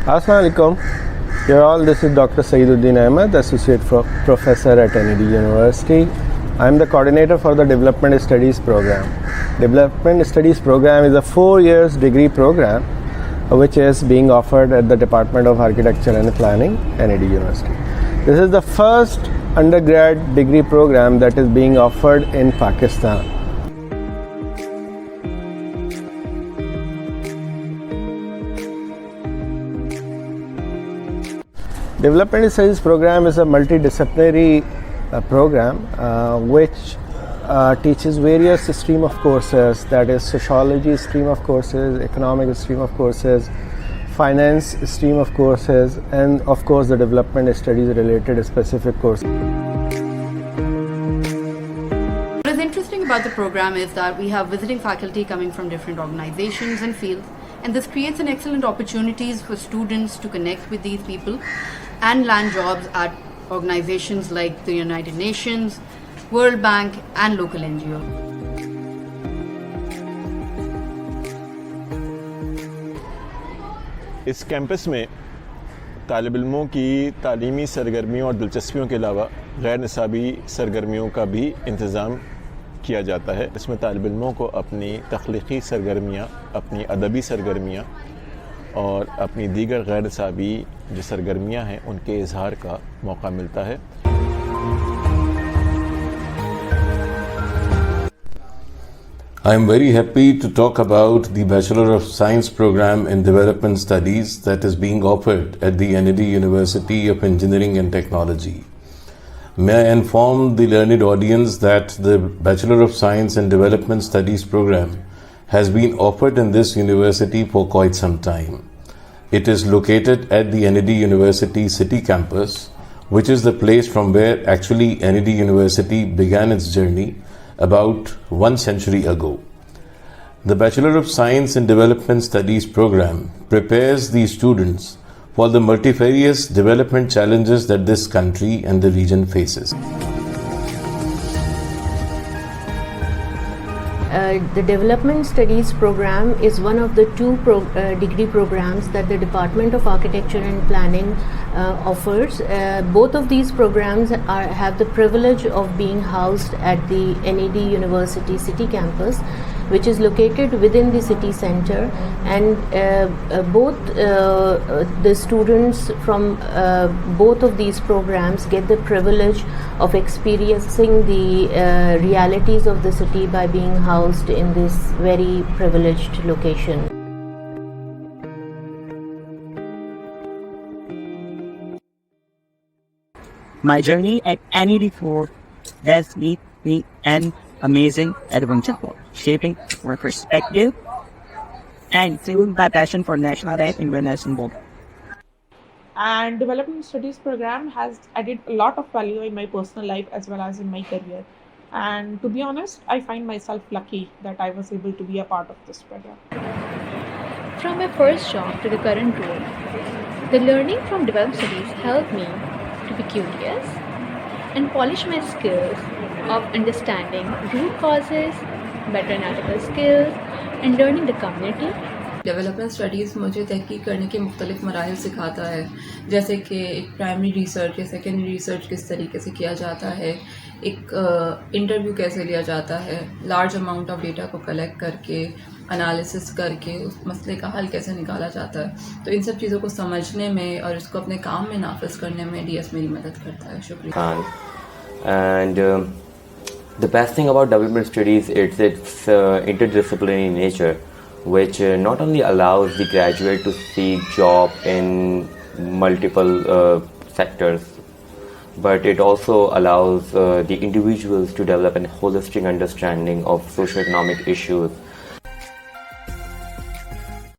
Assalamualaikum. Dear all, this is Dr. Saeeduddin Ahmed, Associate Professor at NED University. I am the coordinator for the Development Studies program. Development Studies program is a 4 years degree program which is being offered at the Department of Architecture and Planning, NED University. This is the first undergrad degree program that is being offered in Pakistan. Development Studies program is a multidisciplinary program which teaches various stream of courses, that is sociology stream of courses, economic stream of courses, finance stream of courses, and of course the development studies related specific courses. What is interesting about the program is that we have visiting faculty coming from different organizations and fields, and this creates an excellent opportunities for students to connect with these people and land jobs at organizations like the United Nations, World Bank and local NGOs. इस campus में तालिब इल्मों की तालीमी सरगर्मियों और दिलचस्पियों के अलावा गैर निसाबी सरगर्मियों का भी इंतज़ाम किया जाता है। इसमें तालिब इल्मों को अपनी तख्लीक़ी सरगर्मियाँ, अपनी अदबी सरगर्मियाँ और अपनी दीगर गैर निसाबी जो सरगर्मियाँ हैं उनके इजहार का मौका मिलता है। I am very happy to talk about the Bachelor of Science program in Development Studies that is being offered at the NED University of Engineering and Technology. May I inform the learned audience that the Bachelor of Science and Development Studies program has been offered in this university for quite some time. It is located at the NED University City Campus, which is the place from where actually NED University began its journey about 1 century ago. The Bachelor of Science and Development Studies program prepares the students for the multifarious development challenges that this country and the region faces. The Development Studies program is one of the two degree programs that the Department of Architecture and Planning offers. Both of these programs have the privilege of being housed at the NED University City Campus, which is located within the city center, and both the students from both of these programs get the privilege of experiencing the realities of the city by being housed in this very privileged location. My journey at NED4 has been an amazing adventure, shaping my perspective and fueling my passion for national and international. And Development Studies program has added a lot of value in my personal life as well as in my career. And to be honest, I find myself lucky that I was able to be a part of this program. From my first job to the current role, the learning from Development Studies helped me to be curious and polish my skills of understanding root causes, better analytical skills, and learning the community. Development studies मुझे तहकीक करने के मुख्तलिफ मराहिल सिखाता है, जैसे कि एक प्राइमरी रिसर्च या सेकेंडरी रिसर्च किस तरीके से किया जाता है, एक इंटरव्यू कैसे लिया जाता है, लार्ज अमाउंट ऑफ डेटा को कलेक्ट करके एनालिसिस करके उस मसले का हल कैसे निकाला जाता है। तो इन सब चीज़ों को समझने में और इसको अपने काम में नाफिज करने में डीएस मेरी मदद करता है। शुक्रिया। And the best thing about development studies is its interdisciplinary nature, which not only allows the graduate to seek job in multiple sectors, but it also allows the individuals to develop a holistic understanding of socioeconomic issues